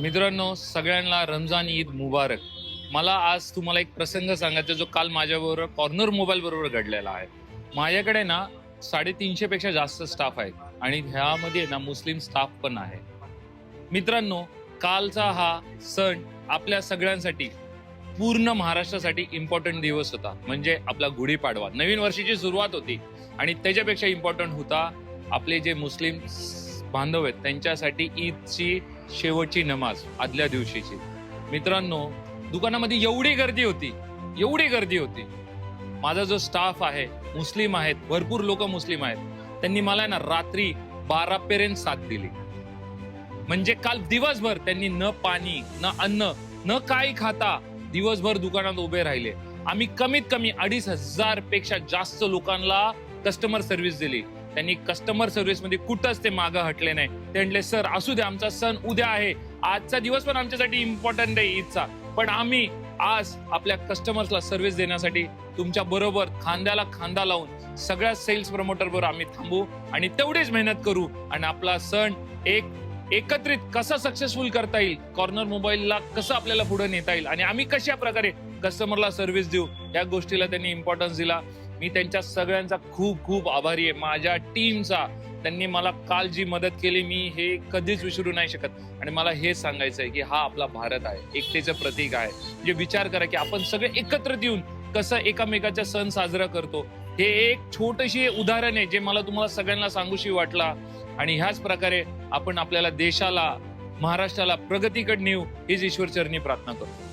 मित्रांनो, सगळ्यांना रमजान ईद मुबारक. मला आज तुम्हाला एक प्रसंग सांगायचा जो काल माझ्याबरोबर कॉर्नर मोबाईल बरोबर घडलेला आहे. माझ्याकडे ना 350 पेक्षा जास्त स्टाफ आहे आणि ह्यामध्ये ना मुस्लिम स्टाफ पण आहे. मित्रांनो, कालचा हा सण आपल्या सगळ्यांसाठी पूर्ण महाराष्ट्रासाठी इम्पॉर्टंट दिवस होता. म्हणजे आपला गुढीपाडवा, नवीन वर्षाची सुरुवात होती आणि त्याच्यापेक्षा इम्पॉर्टंट होता आपले जे मुस्लिम बांधव आहेत त्यांच्यासाठी ईदची शेवटची नमाज आदल्या दिवशीची. मित्रांनो, दुकानामध्ये एवढी गर्दी होती. माझा जो स्टाफ आहे मुस्लिम आहेत, भरपूर लोक मुस्लिम आहेत. त्यांनी मला ना रात्री 12 पर्यंत साथ दिली. म्हणजे काल दिवसभर त्यांनी न पाणी न अन्न न काही खाता दिवसभर दुकानात उभे राहिले. आम्ही कमीत कमी 2,500 पेक्षा जास्त लोकांना कस्टमर सर्व्हिस दिली. त्यांनी कस्टमर सर्व्हिस मध्ये कुठंच ते मागं हटले नाही. ते म्हटले, सर असू द्या, आमचा सण उद्या आहे, आजचा दिवस पण आमच्यासाठी इम्पॉर्टंट आहे ईदचा, पण आम्ही आज आपल्या कस्टमर्सला सर्व्हिस देण्यासाठी तुमच्या बरोबर खांद्याला खांदा लावून सगळ्या सेल्स प्रमोटर बरोबर आम्ही थांबू आणि तेवढीच मेहनत करू आणि आपला सण एकत्रित कसा सक्सेसफुल करता येईल, कॉर्नर मोबाईलला कसं आपल्याला पुढे नेता येईल आणि आम्ही कशा प्रकारे कस्टमरला सर्व्हिस देऊ, या गोष्टीला त्यांनी इम्पॉर्टन्स दिला. मी त्यांच्या सगळ्यांचा खूप खूप आभारी आहे. माझ्या टीमचा, त्यांनी मला काल जी मदत केली मी हे कधीच विसरू नाही शकत. आणि मला हे सांगायचं आहे की हा आपला भारत आहे, एकतेचं प्रतीक आहे. म्हणजे विचार करा की आपण सगळे एकत्रित येऊन कसं एकामेकाचा सण साजरा करतो. हे एक छोटशी उदाहरण आहे जे मला तुम्हाला सगळ्यांना सांगूशी वाटला. आणि ह्याच प्रकारे आपण आपल्याला देशाला, महाराष्ट्राला प्रगतीकडे नेऊ हीच ईश्वर चरणी प्रार्थना करतो.